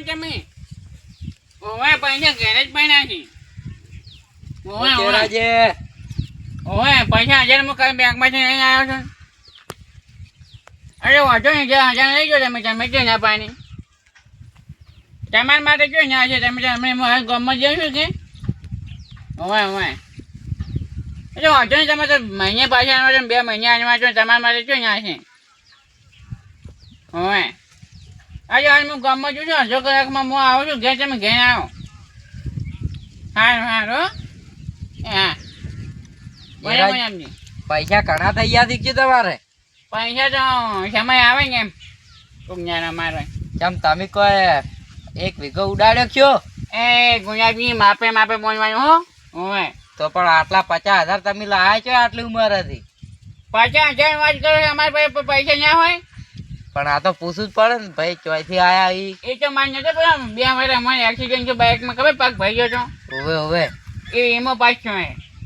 તમે ઓવે પૈસા ઘરે જ પડ્યા છે ઓવે ચેરાજે ઓવે પૈસા 1000 માં કઈ બેંકમાંથી નહીં આવ્યો છો અરે વાંધો નહીં 1000 લઈ ગયો તમે ક્યાં ના પાણી તમારા માટે ક્યાં ના છે તમે ગામમાં જઈશું કે ઓવે એટલે વાંધો નહીં તમે તો મહિને પાછા આવવા છો 2 મહિને આવવા છો તમારા માટે ક્યાં ના છે ઓવે આજે હાલ હું ગામમાં છું છું અડધો કલાકમાં હું આવું છું ઘેર તમે ઘેર આવો સારું હા બરાબર એમની પૈસા ઘણા થઈ ગયા છે તમારે પૈસા તો સમય આવે ને એમ ગુંજારા મારે કેમ તમે કોઈ 1 વીઘો ઉડાડ્યો છો એ ગુંજાબી માપે પહોંચવાનું હો ઓવે તો પણ આટલા 50,000 તમે લાયા છો આટલી ઉંમર હતી 50,000 વાત કરો અમારે પાસે પૈસા ના હોય પણ આ તો પૂછવું જ પડે ને ભાઈ ચોથી આયા એ તો મારે નતો પડે 2 વર્ષ મને એક્સિડન્ટ બાઇકમાં ખબર પગ ભાઈ ગયો તો હવે એ વીમો પાસ છો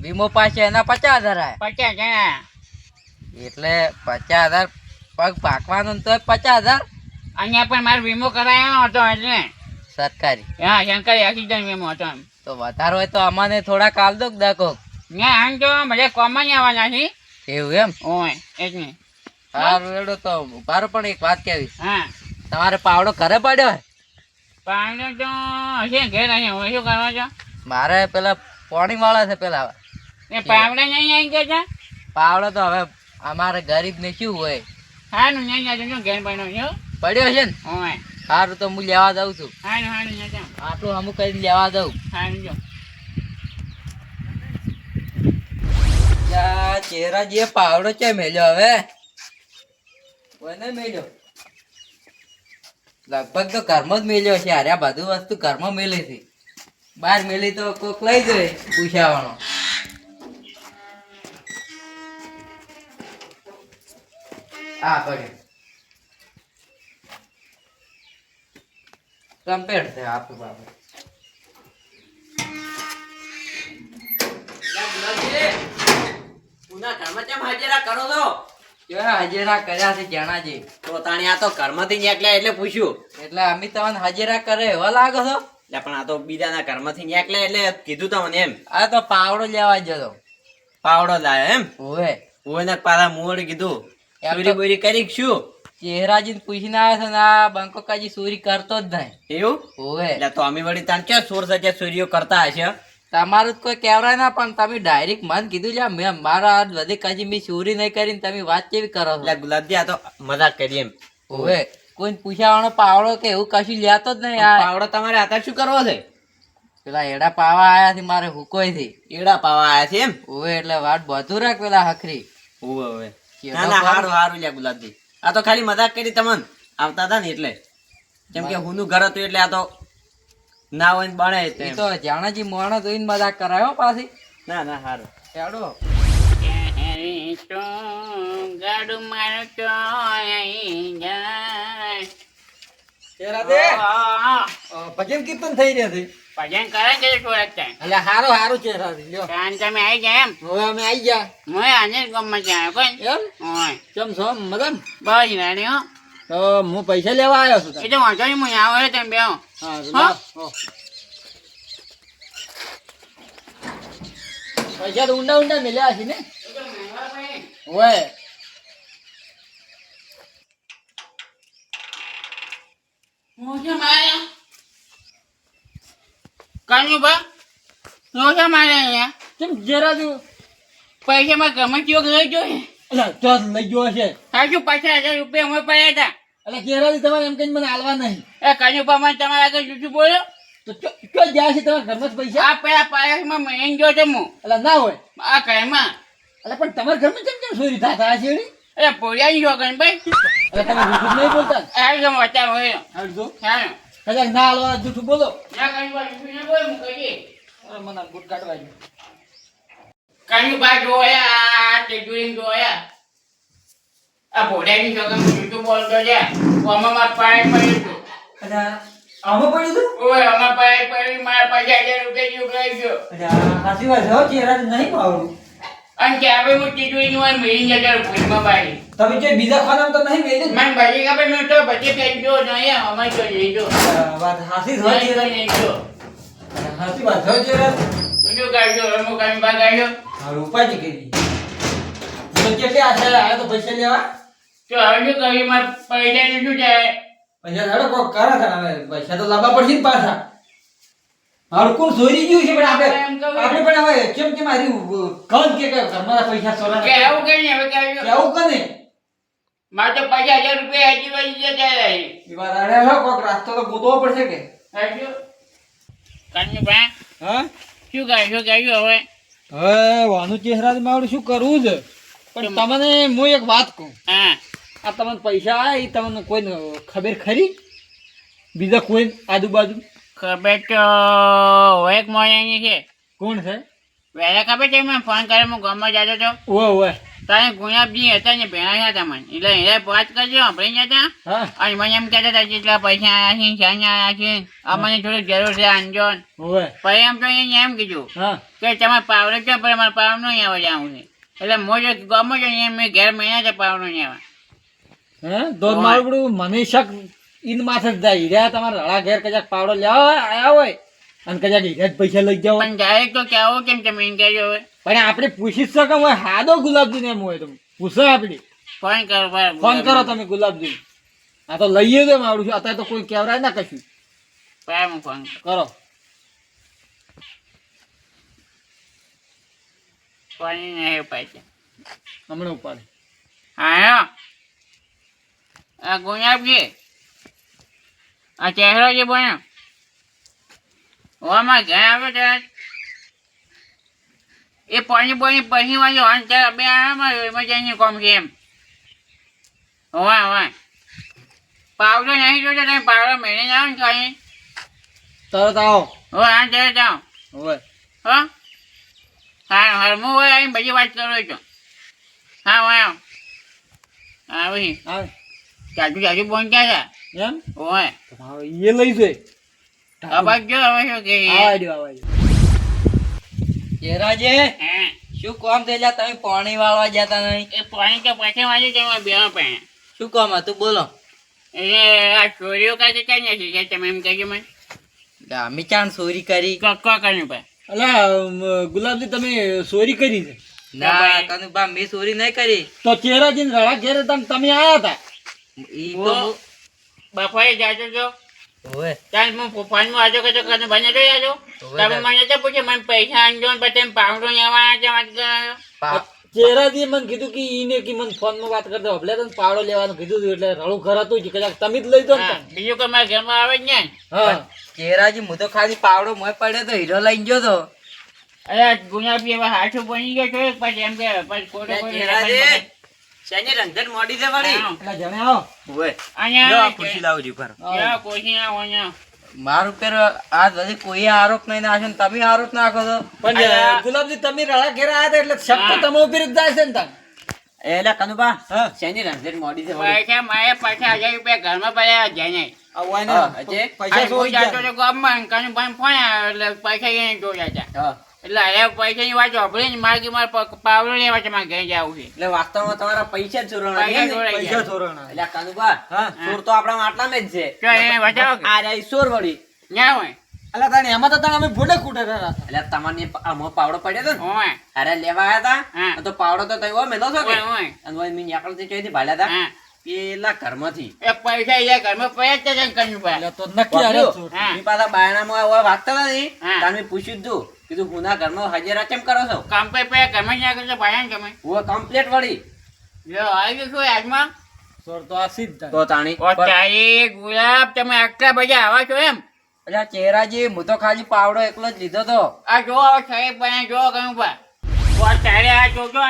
વીમો પાસે એના 50,000 આયા 50,000 એટલે 50,000 પગ પાકવાનો તો 50,000 અહીંયા પણ મારો વીમો કરાયો હતો એટલે સરકારી હા સરકારી એક્સિડન્ટ વીમો હતો તો વધારે હોય તો અમને થોડા કાલ દો દકો ના આમ તો બધા કોમન આવવાના છે એવું એમ ઓય એટલે સારું એડો તો ઉભારો પણ એક વાત કહેવી હા તમારે પાવડો ઘરે પડ્યો હે પાણી તો હશે ઘેર અહીં હોય શું કરવા છો મારે પેલા પાણી વાળા છે પેલા એ પાવડા નહીં આવી ગયા છે પાવડો તો હવે અમારે ગરીબ ને શું હોય હાનું નહીં જાજો શું ઘેર પડ્યો છો પડ્યો છે ને ઓય સારું તો હું લેવા દઉં છું હાનું જાજો આટલું અમુક કરીને લેવા દઉં હાનું જો ચહેરા જે પાવડો છે મેલ્યો હવે કોઈને મેલ્યો લગભગ તો ઘરમાં જ મેલ્યો છે અરે આ બધું વસ્તુ ઘરમાં મેલી હતી બહાર મેલી તો કોક લઈ જાય પૂછાવાનો આ પડ્યો કમ્પેર છે આપું બાબુ હાજરા કર્યા છે જણાજી તો તાણી આ તો ઘરમાંથી નીકળ્યા એટલે પૂછ્યું એટલે અમે તમને હાજરા કરે એવા લાગો છો એટલે પણ આ તો બીજાના ઘરમાંથી નીકળ્યા એટલે કીધું તમને એમ આ તો પાવડો લેવા જતો પાવડો લાયો એમ ઓવે ઓને પાછા મુવડ કીધું એમ તો- ચોરી બોરી કરી કે શું ચહેરાજી પૂછીને આવ્યો છે ને આ બંકો કાજી ચોરી કરતો જ નહીં એવું ઓવે એટલે તો અમે વળી તાણ ક્યાં સોર સજ્જા ચોરીઓ કરતા હશે તમારું તો કોઈ કહેવાય ના પણ તમે ડાયરેક્ટ મન કીધું લે મેં મારા હાથ વધે કાજી મેં ચોરી નહીં કરીને તમે વાત કેવી કરો છો એટલે ગુલાબજી આ તો મજાક કરી એમ ઓવે કોઈ પૂછાવાનો પાવડો કે એવું કશું લેતો જ નહીં આ પાવડો તમારે આતા શું કરવો છે પેલા એડા પાવા આયા થી મારે હુકોઈ થી એડા પાવા આયા છે એમ ઓવે એટલે વાત બધું રાખ પેલા હખરી ઓવે ઓવે કેડો ના ના પાડો. હારું હારું લ્યા ગુલાબજી આ તો ખાલી મજાક કરી તમને આવતા હતા ને એટલે કેમ કે હુંનું ઘર હતું એટલે આ તો ના હોય ને બને એ તો જાણાજી મોણો જોઈને મજાક કરાયો પાછી ના ના હારું એડો તો ગાડું મારો તો અહીં જાય ભજન કીર્તન થઈ રહ્યા છે ભજન કરે છે થોડાક ટાઈમ એટલે હારું હારું ચહેરા લ્યો કાન તમે આવી જાય એમ હવે અમે આવી ગયા હું આને જ ગમમાં જાય કોઈ એમ ઓય કેમ છો મદન બસ રાણી હો તો હું પૈસા લેવા આવ્યો છું એ તો વાંધો નહીં હું આવો તમે બે હા પૈસા તો ઊંડા ઊંડા મેલ્યા છે ને ઓય કેમ જરા તું પૈસા માં ગમે ચીયો લઈ ગયો તો લઈ ગયો છે સાચું 50,000 રૂપિયા અમે પડ્યા હતા એટલે ચહેરાથી તમારે એમ કઈ મને હાલવા નહીં એ કન્યુપા માં તમારા આગળ જુઠું બોલ્યો તો ક્યાં જાય છે તમારા ઘરમાં જ પૈસા આ પેલા પાયસમાં મહિને ગયો છે હું એટલે ના હોય આ ઘરમાં એટલે પણ તમારા ઘરમાં કેમ કેમ ચોરી થતા હશે એની? એટલે પોળિયા ગયો ગણભાઈ એટલે તમે જૂઠું નહીં બોલતા એકદમ વચ્ચા હોય હાડજો હા કદાચ ના હાલવા જૂઠું બોલો ના કન્યુપા જુઠું ના બોલે હું કહીએ અરે મને બૂટ કાઢવા ગયો કન્યુપા જોયા તે જોઈને જોયા આ પોળિયાની છોકરા જુઠું બોલતો છે આમાં પાય પડ્યું હતું એટલે આમાં પડ્યું હતું ઓય આમાં પાય પડી મારા 50,000 રૂપિયા જેવું લઈ ગયો સાચી વાત છે ચહેરા નહીં પાવડું અને કે હવે હું ટીટુઈની વાર મેળી જતો ભૂલમાં બાઈ તમે જે બીજા ખાનામાં તો નહીં મેલી મને ભાજી કાપે મેં તો પછી કઈ જો નહીં અમારે તો જઈ જો વાત હાસી જ હોય છે નહીં જો હાસી વાત હોય છે યાર. તું શું કાઢજો રમો કાઢી બા કાઢ્યો હા ઉપાય કરી તો કેટલી આશા આયા તો પૈસા લેવા તો હવે શું કર્યું મારે પૈસાનું શું જાય પૈસા ધાડો કોક કરા હતા હવે પૈસા તો લાવવા પડશે ને પાછા હારું કોણ ચોરી ગયું છે પણ આપણે પણ હવે કેમ મારી કન કે ઘરમાં પૈસા ચોરા કે આવું કઈ નહીં હવે કાઢ્યો કેવું કને મારે તો 50,000 રૂપિયા હજી વળી જતા રહી એ વાત આડે હો કોક રાસ્તો તો ગોતવો પડશે કે કાઢજો કાઢજો બા હા શું કાઢ્યું હવે હવે વાનું ચહેરા મારું શું કરવું છે પણ તમને હું એક વાત કહું હા આ તમને પૈસા આયા એ તમને કોઈને ખબર ખરી બીજા કોઈ આજુબાજુ ખબર તો હોય એક મોયાની છે કોણ છે વહેલા ખબર છે મેં ફોન કર્યો હું ગામમાં જતો હતો ઓવે ઓવે તારે ગુલાબજી હતા ને ભેણા હતા મને એટલે એને વાત કરજો આપણે જતા હા અને મને એમ કહેતા હતા જેટલા પૈસા આવ્યા છે શાને આવ્યા છે અમને થોડી જરૂર છે આંજો ઓવે પછી એમ તો એને એમ કીધું હા કે તમારે પાવડો છે પણ અમારે પાવડો નહીં આવવા જવું છે એટલે મોજો ગમો છો એમ મેં ઘેર મહિના છે પાવડો નહીં આવવા હે દોડ મારું મને શક ઈન માથે જ જાય હીરા તમારા રળા ઘેર કજાક પાવડો લેવા આયા હોય અને કજાક હીરા જ પૈસા લઈ જાવ પણ ડાયરેક્ટ તો કહેવો કેમ તમે એમ કહેજો હવે પણ આપણે પૂછી જ શકો હોય હાદો ગુલાબજી ને એમ હોય તમે પૂછો આપણે ફોન કરો ફોન કરો તમે ગુલાબજી આ તો લઈએ દે મારું છું અત્યારે તો કોઈ કહેવરાય ના કશું ભાઈ હું ફોન કરો ફોન નહીં પૈસા હમણાં ઉપાડે હા આ ગુલાબજી આ ચહેરો જે બન્યો ઓમાં ઘર આવ્યો ત્યારે એ પાણી પછી વાંચો અંતર બે આરામાં ઇમરજન્સી કોમ છે એમ હોવા પાવડો નહીં જોતો તમે પાવડો મેળીને આવો ને ખાલી તરત આવો હો હા તરત આવો હવે હો હા હરમું હોય આવીને બધી વાત કરો છો હા હોય હા ભાઈ આવે ચાચુ બોન ક્યાં છે એમ હોય તમારો એ લઈ જાય અબાક જો હવે શું કે આવા ચહેરાજે હા શું કામ થયેલા તમે પાણી વાળવા જતા નહીં એ પાણી તો પછી વાંચી તમે બે પાસે શું કામ હતું બોલો એટલે આ ચોરીઓ કાંઈ કઈ નથી કે તમે એમ કહેજો મને અમે ચાણ ચોરી કરી કક્કો કર્યું ભાઈ અલા ગુલાબજી તમે ચોરી કરી છે ના કનુભા મેં ચોરી નહીં કરી તો ચહેરાજી રળા ઘેર તમે આયા હતા ઈ તો ઓ. બપોરે જાજો છો ઓવે ત્યાં હું ફોનમાં આજો કે કને બને તો આજો હવે તમે મને તો પૂછે મને પૈસા આંજો ને પછી પાવડો લેવાના છે વાત કરો પા- ચહેરાજી મને કીધું કે ઈને કે મને ફોનમાં વાત કરતો એટલે તને પાવડો લેવાનું કીધું હતું એટલે રળું ઘર હતું જ કદાચ તમે જ લઈ દો ને હા, તને. બીજું કે મારા ઘરમાં આવે જ ને હા ચહેરાજી હું તો ખાલી પાવડો મોય પડ્યો તો હીરો લઈને ગયો તો અરે ગુલાબી એવા હાથું બની ગયો છો પછી એમ કે પછી ખોટો ખોટો ચહેરાજી, શેની રંગત મોડી છે વળી? હા. એટલે જણે આવો ઓવે. અહીંયા લ્યો, આ આવે ખુરશી છે. લાવું છું ઘર. યા, ખુરશી ના હોય ને. મારું પેર આજ બધી કોઈ આરોપ નહીં નાખે ને તમે આરોપ નાખો છો પણ અલા. ગુલાબજી તમે રળા ઘેર આયા હતા એટલે શક તો હા. તમે ઉપર જ જાય છે ને તાન. એલા કનુભા, હા. શેની રંગત મોડી છે વળી? પૈસા મારે પાછા 1000 રૂપિયા ઘરમાં પડ્યા જાય નહીં આવો આને. હા, અજય, પૈસા હું ચોરી જાતો ગયા. તો ગામમાં કનું ભાઈ ફોન આવ્યો એટલે પૈસા એને જોયા હતા હા. એટલે હવે પૈસાની વાત સાંભળી ને મારે કે મારે પાવડો લેવા છે મારે ઘરે જવું છે એટલે વાસ્તવમાં તમારા પૈસા જ ચોરવાના પૈસા છે ને? ચોરાઈ પૈસા ગયા. ચોરવાના. એટલે આ કનુભા, હા. ચોર તો આપણા માટલામાં જ છે. તો એને બતાવો કે? આ રહ્યા ઈ ચોર વળી. ના હોય અલા તાન એમાં તો તાન અમે ફોટે ખૂટે રહ્યા હતા. એટલે તમારે આમાં પાવડો પડ્યો હતો ને? હોય અરે લેવા આયા હા. હતા તો પાવડો તો તઈ મેલો છો કે? હોય હોય અને ઓય મી નેકળતી ચોઈથી ભાલ્યા હતા હા પેલા ઘરમાંથી. એ પૈસા એ ઘરમાં પડ્યા જ છે કનું ભાઈ એટલે તો નક્કી હારે વાપર્યું? ચોર. હા. મી પાછા બાયણામાં ઓય વાગતા હતા ને, હા. તાર મેં પૂછ્યું જ તું. કીધું હુના ઘરમાં હાજરા કેમ કરો છો? કામ પે પડ્યા ઘરમાં જ ના કરશો ભાઈ ને તમે ઓય કમ્પ્લીટ વળી. જો આવી ગયું શું આજમાં ચોર તો આ સીધ થાય. તો તાણી ઓ તારી ગુલાબ તમે આટલા બધા આવા છો એમ અલ્યા ચહેરાજી હું તો ખાલી પાવડો એકલો જ લીધો તો આ જો સાહેબ ભાઈ જો કયું ભાઈ તારે આ જોજો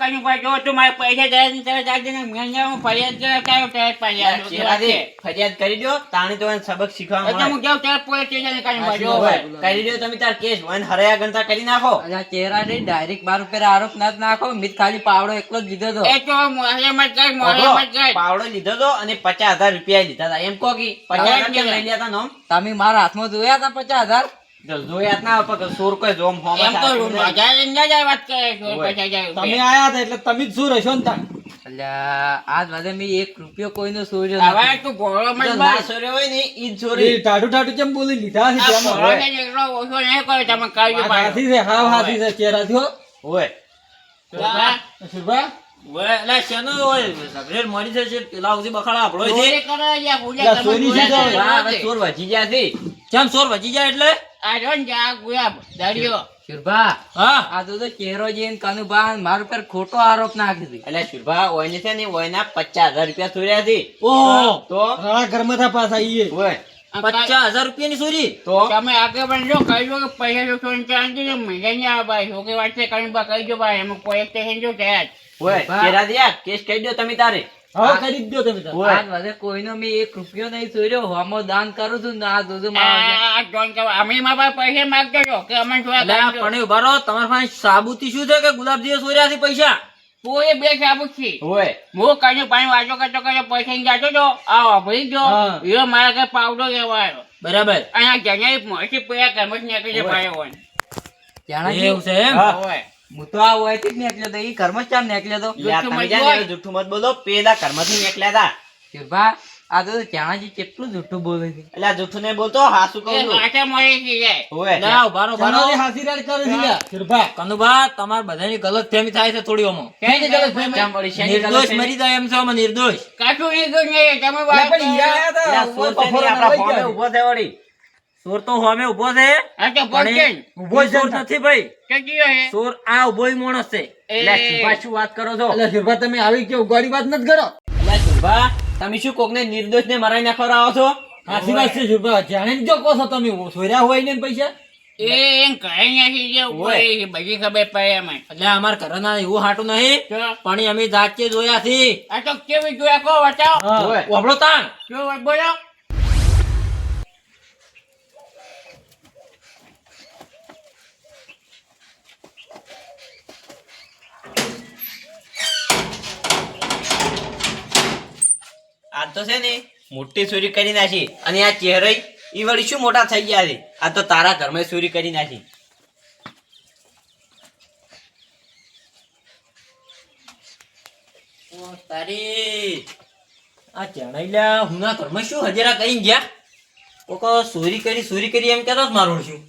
કયું ભાઈ જો તું મારે પૈસા તરત આપજે ને હું ફરિયાદ કરાયો તરત ચેરાજી, ફરિયાદ કરી દો તાણી તો એને સબક શીખવા એટલે મળે. હું જાઉં તરત પોલીસ સ્ટેશન કયું ભાઈ જો ઓય, ભાઈ કરી દો તમે તાર કેસ વન હરાયા ગણતા કરી નાખો. અલ્યા ચહેરાજી ડાયરેક્ટ મારું પેર આરોપ ના જ નાખો મેં ખાલી પાવડો એકલો જ લીધો તો એ તો મોહલ્લામાં જ ગઈ ઓહો, મોહલ્લામાં જ ગઈ પાવડો લીધો તો અને 50,000 રૂપિયા લીધા હતા એમ કહો કે 50,000 કેમ લઈ લીધા હતા નોમ? તમે મારા હાથમાં જોયા હતા 50,000 જો જોયા જ ના હોય પણ સોર કોઈ જોમ હોમ એમ તો મજા જ ના જાય વાત કરે ચોર ઓય. પૈસા જાય તમે આયા હતા એટલે તમે જ શું રહેશો ને તાન અલ્યા આજ વધે મેં 1 રૂપિયો કોઈનો સોર્યો હવે નથી. તું ભોળો મત જો બન. ના સોર્યો હોય ને ઈ જ સોરી એ ટાટુ ટાટુ કેમ બોલી લીધા છે આ તેમ? ભોળો છે ને એટલો ઓછો નહીં કર્યો તમે કાઢ્યો વાત પાડ્યો. હાથી છે હાવ હાથી છે ચહેરા થયો ઓય હા. સુરભા એટલે શેનું હોય ઝઘડેલ મરી જશે પેલા સુધી બખાડા આપણો ચોરી કરે છે, પૂજા લા, તમે ચોરી પૂજા છે કરો. હા, હવે સોર વધી ગયા છે કેમ ચોર વચી જાય એટલે આ જો ને જે આ ગુલાબ, દરિયો. શુરભા હા આ તો ચહેરો જોઈને કનુભા મારા ઉપર ખોટો આરોપ નાખી દે. એટલે શુભા ઓયને છે ને ઓયના 50,000 રૂપિયા ચોર્યા છે ઓહો તો રાણા ઘરમાં થા પાછા ઈએ ઓય આ 50,000 રૂપિયાની ચોરી તો તમે આગળ પણ જો કહ્યું કે પૈસા જો ચોરી ચાંદી જો મજા નહીં આવે ભાઈ છોકરી વાત છે કરીને બા કહી દો ભાઈ એમાં કોઈ એક સ્ટેશન જો છે જ. ઓય બા. કેરા દિયા કેસ કહી દો તમે તારે હવે કરી જ દો તમે તાર. ઓય આજ વધે કોઈનો મેં 1 રૂપિયો નહીં સોર્યો હોમો દાન કરું છું ને આ જોજો મારા આ જોન કે અમે મારા પાસે પૈસા માંગતો છો કે અમને થોડા એટલે આ કાઢજો. પણ ઉભા રહો તમારા પાસે સાબુતી શું છે કે ગુલાબજીએ ચોર્યા છે પૈસા તું એ બે સાબુત છે ઓય હું કઈ પાણી વાંચો કરતો કરતો પૈસા ની જાતો છો આ વાપરી ગયો હા. એ મારા ઘરે પાવડો લેવા આવ્યો બરાબર અને આ જણાઈ મોટી પૈયા કર્મ નીકળી છે ભાઈ હોય જાણાજી, એવું છે એમ હા. હોય હું તો આ હોયથી જ નીકળ્યો તો ઈ ઘરમાં જ ચામ નીકળ્યો તો લ્યા, જુઠ્ઠું તમે મત જ્યાં બોલ. ને જુઠ્ઠું મત બોલો પેલા ઘરમાંથી નીકળ્યા હતા શુરભા આ તો જાણાજી કેટલું જૂઠું બોલે છે. એટલે આ જુઠ્ઠું નહીં બોલતો હાસુ કહું એ છું પાછા મળી ગઈ જાય ઓય એટલે આ ઉભા રહો, ઉભા રહો. જાનાજી હાથી રાડ કરે છે લ્યા, સુરભા કનુભા તમારે બધાની ગલત ફેમી થાય છે થોડી ઓમાં ક્યાંથી ગલત ફહેમી? ચા મળી શેની ગલત નિર્દોષ છે? મરી જાય એમ છો અમે નિર્દોષ કાચું નહીં ગયું નહીં તમે લા, વાત પણ ઈ આયા એટલે આ હતા સોર ઉપર છે ને બપોરના આપણા લઈ ફોને ગયા. ઊભો થયો વળી. ચોર તો હોમે ઉભો છે આ તો પણ પહોંચે એ ઊભો ચોર નથી ભાઈ ચક્યો હે ચોર આ ઉભો માણસ છે એટલે આ શુભા શું વાત કરો છો એટલે સુરભા તમે આવી કે ઉગાડી વાત નથી કરો એટલે આ શુભા તમે શું કોકને નિર્દોષ ને મરાઈ નાખવા આવો છો હાથી વાત છે સુરભા જાણે જ જો કહો છો તમે સોર્યા હોય ને પૈસા એ એમ કહે નથી જે ઓય. એ બધી ખબર પડે એમાં એટલે અમારા ઘરના એવું હાટું નહીં તો પણ અમે જાતે જોયા થી આ તો કેવી જોયા કહો બતાવો હા ઓય. વાપરો તાણ શું બોલો આ તો છે ને મોટી ચોરી કરી નાખી અને આ ચહેરો ઈ વળી શું મોટા થઈ ગયા છે આ તો તારા ઘરમાં ચોરી કરી નાખી ઓ તારી આ ચણાઈલા હુના ઘરમાં શું હજારા કઈ ગયા કોકો ચોરી કરી એમ કહેતો જ મારું છું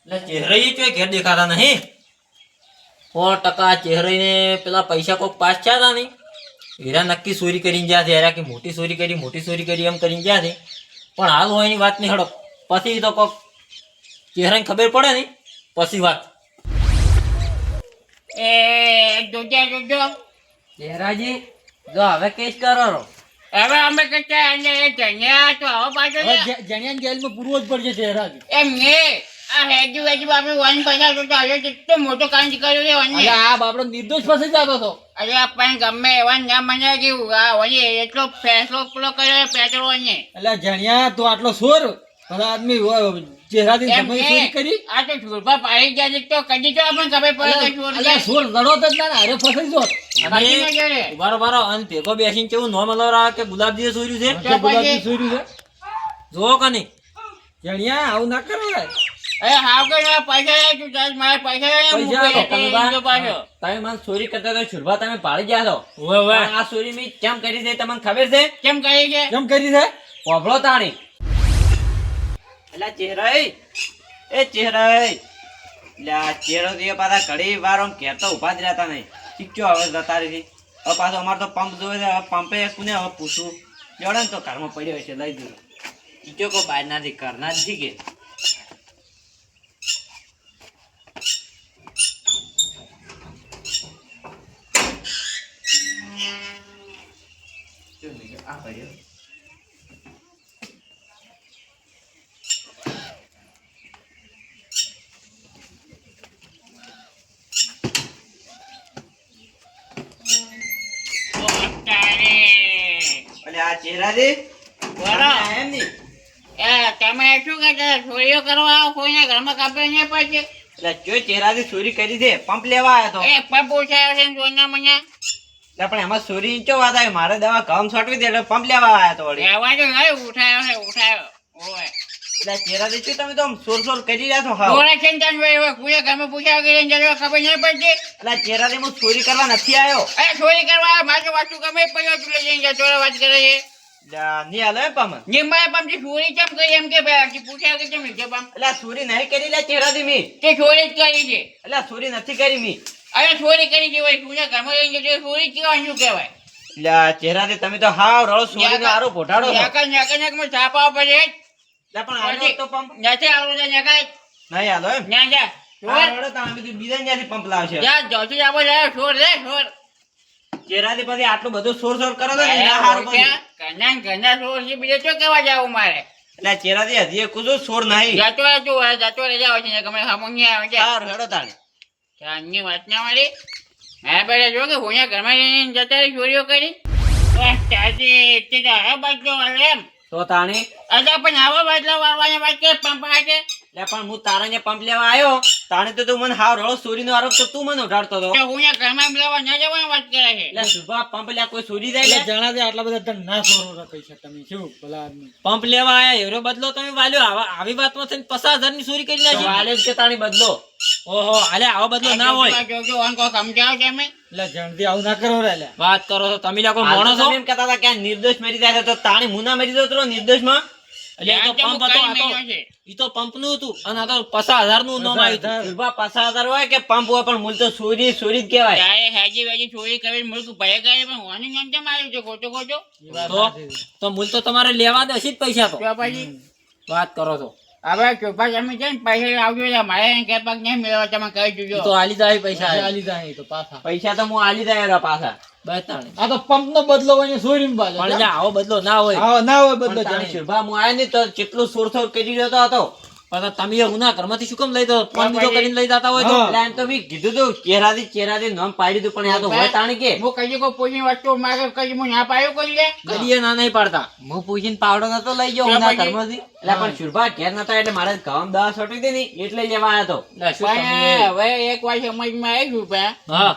એટલે ચહેરાઈ ચોય ઘેર દેખાતા નહીં 100% ચહેરાઈને પેલા પૈસા કોક પાસ થયા હતા નહીં હીરા નક્કી ચોરી કરીને ગયા છે હીરા કે મોટી ચોરી કરી એમ કરીને ગયા છે પણ હાલ હોય એની વાત નહીં હડો પછી તો કોક ચહેરાને ખબર પડે ને પછી વાત એ જોજો ચહેરાજી જો હવે કેસ કરો રો. હવે અમે કહેતા અને એ જણ્યા તો હવે પાછો હવે જણિયાની જેલમાં પૂરવો જ પડશે ચહેરાજી એમ ને આ હેજુ હેજુ આપણે વન પૈસા તો ચાલ્યો કેટલો મોટો કાંડ કર્યો છે વન એટલે આ બાપડો નિર્દોષ પાસે જ આવતો હતો અરે પણ ગમે એવા ના મને જેવું આ વને એટલો ફેસલો પેલો કર્યો પેટ્રોલ વને એટલે જણિયા તો આટલો સોર બધા આદમી ચહેરાથી એમ સમય ને, ચોરી કરી આ તો છોડપા પાડી ગયા છે તો કદી તો આપણને ખબર પડે કે ચોર અલ્યા છે. સોર લડો તો જ ના ને, હારે ફસાઈ જોત. બાકી ના જોડે. ઉભારો અને ભેગો બેસીને કેવું નોમ અલાવરા કે ગુલાબજીએ ચોર્યું છે એટલે ગુલાબજી ચોર્યું છે જોવો કે નહીં જણિયા આવું ના કરાય અરે હાવ કે ના પૈસા લે તું ચાલ મારા પૈસા લે હું પૈસા પૈસા તમે લઈ બા- લીધો પાછો. તમે મને ચોરી કરતા તો શુભા તમે પાડી ગયા છો ઓવે ઓવે પણ આ ચોરી મેં કેમ કરી છે તમને ખબર છે કેમ કરી છે કેમ કરી છે પોભળો તાણી એટલે ચહેરા એ ચહેરા એટલે આ ચહેરો તો એ પાછા ઘડી વાર આમ ઘેર તો ઉભા જ રહેતા નહીં શીખજો હવે જતા રહી હવે પાછો અમારે તો પંપ જોવે છે હવે પંપે કોને હવે પૂછવું જોડે ને તો ઘરમાં પડ્યો હશે લઈ દીધો શીખજો કો બહાર નથી ઘરના જ શીખે આ પડ્યો ઓ તારે. એટલે આ ચહેરા રે બોલો. એમ નહીં એ તમે શું કહેતા ચોરીઓ કરવા આવો કોઈના ઘરમાં કાપે નહીં પછી એટલે જો ચહેરાથી ચોરી કરી છે પંપ લેવા આવ્યો તો એ પંપ ઉઠાયો છે ને જોઈને મને એટલે પણ એમાં ચોરી ચો વાત આવી મારે દવા ઘઉં છોટવી દે એટલે પંપ લેવા આવ્યો તો વળી કહેવા તો નહીં ઉઠાયો છે ઉઠાયો ઓય એટલે ચેરાથી શું તમે તો આમ સોર કરી રહ્યા છો હાવ? કોણે છે ને તાન ભાઈ હવે કુએ ગમે પૂછ્યા વગર એને જરા ખબર નહીં પડતી. એટલે ચેરાથી હું ચોરી કરવા નથી આવ્યો. અરે ચોરી કરવા મારે વસ્તુ ગમે એ પડ્યો તું લઈ જઈને જતો રહે, વાત કરે છે. નહીં હાલો એમ પામન. નિંબાએ પમથી ચોરી કેમ કરી એમ કે ભાઈ આખી પૂછ્યા વગર કેમ લીધો પમ? એટલે ચોરી નહીં કરી લે ચેરાથી મી. તે ચોરી જ કરી છે. એટલે ચોરી નથી કરી મી. અરે ચોરી કરી છે ભાઈ, પૂછ્યા ઘરમાં લઈને જતો ચોરી કેવા શું કહેવાય? એટલે ચેરાથી તમે તો હાવ રળો ચોરીનો આરો પોઢાડો છો. યાકા છાપા પડે એટલે પણ હાલો તો પંપ નથી આવડું ત્યાં યાકા નહીં હાલો એમ. ત્યાં જા હા, છોડ રડો તમે બીજું બીજા ત્યાંથી પંપ લાવશે. જા જોથી આવો જાય છોડ રે છોડ. ચેરાથી પછી આટલું બધું સોર કરો છો ને ના હારું કર્યું. ઘરના છોડ છે બીજે શું કહેવા જાવું મારે? એટલે ચેરાથી હજી એક કુછ સોર નહીં. જતો રહે જાવ છે ગમે સામું આવે છે. સારું હેડો તાણે. આજની વાત ના મારી હા બેટા જો કે હું ઘરમાં જઈને જતા રહી ચોરીઓ કરી ચાચી તે તો હવે બદલો વાળો એમ તો તાણી અચ્છા પણ આવો બદલો વાળવાની વાત કે પંપ છે. એટલે પણ હું તારા ને પંપ લેવા આવ્યો તાણે તો તું મને હાવ રળો ચોરીનો આરોપ તો તું મને ઉઠાડતો હતો. તો હું ઘરમાં લેવા ના જવાની વાત કરે છે. એટલે સુભા પંપ લ્યા કોઈ ચોરી જાય લે? જણા દે આટલા બધા તને ના સોરો પૈસા તમે શું ભલા આદમી. પંપ લેવા આયા એનો બદલો તમે વાલ્યો આવી વાતમાં થઈને 50,000 ની ચોરી કરી નાખી. વાલે જ કે તાણી બદલો. ઓહો આલે આવો બદલો ના હોય. જોજો અંકો સમજાવ છે મેં એટલે જણથી આવું ના કરો રે લ્યા. વાત કરો છો તમે લોકો હાલ મોણો તો છો. તમે એમ કહેતા હતા કે આ નિર્દોષ મરી જાય છે તો તાણી મુના મરી જતો હતો નિર્દોષમાં. એટલે એ તો પંપ હતો આ તો ઈ તો પંપ નું હતું અને આ તો 50,000 નું નામ આવ્યું હતું. સુભા 50,000 હોય કે પંપ હોય પણ મૂળ તો ચોરી ચોરી જ કહેવાય. ત્યારે હાજી વાજી ચોરી કરી મુલ્ક ભય કરે પણ હોની નામ કેમ આવ્યું છે ખોટો ખોટો તો મૂલ તો તમારે લેવા દે છે જ પૈસા તો. તો પછી વાત કરો છો હવે ચોપા તમે છે ને પૈસા આવજો એટલે મારે કે પાક નહીં મેળવવા તમે કહી ઈ દીજો. તો આલી જાય પૈસા ચાલી જાય તો પાછા. પૈસા તો હું આલી જાય એના પાછા. બતાણે આ તો પંપ નો બદલો હોય ને સોરી પણ બાજુ લ્યા આવો બદલો ના હોય. આવો ના હોય બદલો પણ તાણી જાણે. સુભા હું આયા ને તો કેટલું સોરસોર કરી રહ્યો હતો. પણ તમે ઉના ઘરમાંથી શું કેમ લઈ દો પંપ બીજો કરીને લઈ જતા હોય તો. હા. એટલે એમ તો બી કીધું તું ચેરાથી નામ પાડી દીધું પણ આ તો હોય તાણી કે હું કહીએ કોઈ પોની વસ્તુ માગે કઈ હું ના પાયો કોઈ લે કદીએ ના નહીં પાડતા. હું પૂછીને પાવડો નતો લઈ ગયો તો ઉના પછી? ઘરમાંથી. એટલે પણ સુરભા ઘેર નતા એટલે મારે ગામ દવા છોટી હતી ને એટલે લેવા આવ્યો હતો. લે શું પણ તમે- હવે એક વાર સમજમાં આવ્યું પા હા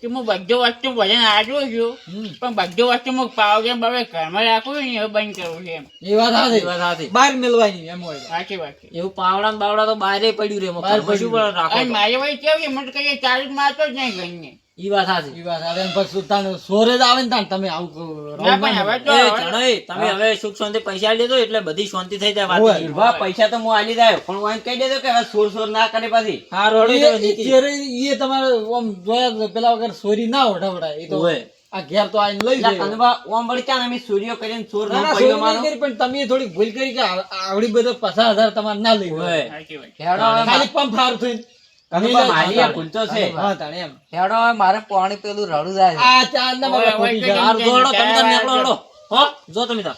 કે હું બધું વસ્તુ ભજન આજુ છું પણ બધું વસ્તુ હું પાવ કેમ હવે ઘરમાં રાખું ને હવે બંધ કરવું છે એમ એ વાત એ સાચી. વાત સાચી. બહાર મેલવાની એમ હોય તો. સાચી વાત છે. એવું પાવડા ને બાવડા તો બહારે પડ્યું રે બહાર એમાં શું પડ્યું. રાખો અને તો? મારી ભાઈ કેવું મને કહીએ ચાલીસ મારતો જ નહીં ઘરને ઈ વાત સાચી. એ વાત આવે એમ પછી તાને સોરે જ આવે ને તાને તમે આવું કરો. ના પણ હવે તો એ જણાય તમે હવે સુખ શાંતિ પૈસા લીધો એટલે બધી શાંતિ થઈ જાય હોય. વાત. સુરભા પૈસા તો હું આલી જાય પણ હું એમ કહી દેજો કે હવે સોર ના કરે પછી. હા રોડી તો નીતિ. એ તમારે આમ જોયા જ પેલા વગર સોરી ના ઉઠાવડાય. એ તો હોય. આ ઘેર તો આઈને લઈ એટલે જાય. કનુભા ઓમ વળી ક્યાં અમે ચોરીઓ કરીને ચોર ના, નામ ના, પડ્યો સોરી મારો. નહીં કરી, પણ તમે થોડીક ભૂલ કરી કે આવડી બધો 50,000 તમારે ના લઈ હોય. સાચી વાત છે. હેડો હવે ખાલી પંપ હારું થઈને. કનુભા મારી આ ભૂલ તો છે. હા, તાણે એમ. હેડો હવે મારે પાણી પેલું રડું જાય છે. આ ચાર ના હોય, બાબા હોય, ખોટી કઈ જાય. હારું, જો હળો, તમે તાર નીકળો, હળો. હો, જો તમે તાર.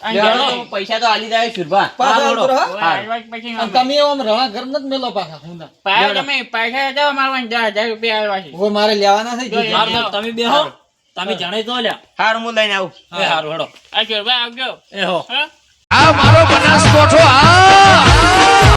અને હેડો, હેડો. પૈસા તો આલી જાય સુરભા. પાછા હારું, ઉતરો, હા? હવે આજવાજ પછી અને ના તમે આમ રવા ઘર નથી મેલો પાછા હુંદા. પાછા તમે પૈસા જાઓ મારવાને 10,000 રૂપિયા આલવા છે. હવે મારે લેવાના છે જો, જીજુ. હારું, તો તમે બેહો તમે જણાય તો લ્યા. હારું હું લઈને આવું. એ હારું હેડો. આ ચોરબા આવજો એ હો. હા આ મારો બનાસકોઠો આ